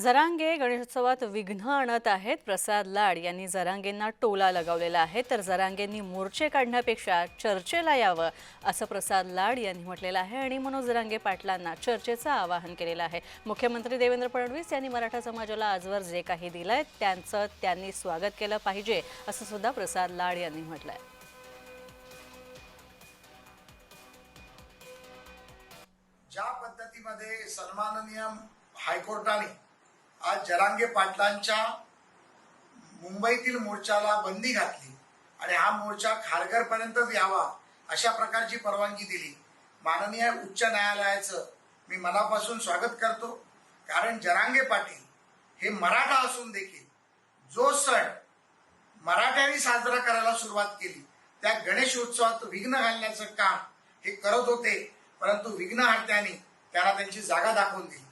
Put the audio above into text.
जरांगे गणेशोत्सवात विघ्न आणत आहेत. प्रसाद लाड यांनी जरांगेंना टोला लगावलेला आहे. तर जरांगेंनी मोर्चे काढण्यापेक्षा चर्चेला यावं असं प्रसाद लाड यांनी म्हटलेलं आहे आणि मनोज जरांगे पाटलांना चर्चेचं आवाहन केलेलं आहे. मुख्यमंत्री देवेंद्र फडणवीस यांनी मराठा समाजाला आजवर जे काही दिलंय त्यांचं त्यांनी स्वागत केलं पाहिजे असं सुद्धा प्रसाद लाड यांनी म्हटलंय. ज्या पद्धतीमध्ये सन्माननीय हायकोर्टाने आज जरांगे पाटलांच्या मुंबईतील मोर्चाला बंदी घातली आणि हा मोर्चा खारघरपर्यंतच यावा अशा प्रकारची परवानगी दिली, माननीय उच्च न्यायालयाचं मी मनापासून स्वागत करतो. कारण जरांगे पाटील हे मराठा असून देखील जो सण मराठ्यांनी साजरा करायला सुरुवात केली त्या गणेशोत्सवात विघ्न घालण्याचं काम हे करत होते, परंतु विघ्नहर्त्यांनी त्यांना त्यांची जागा दाखवून दिली.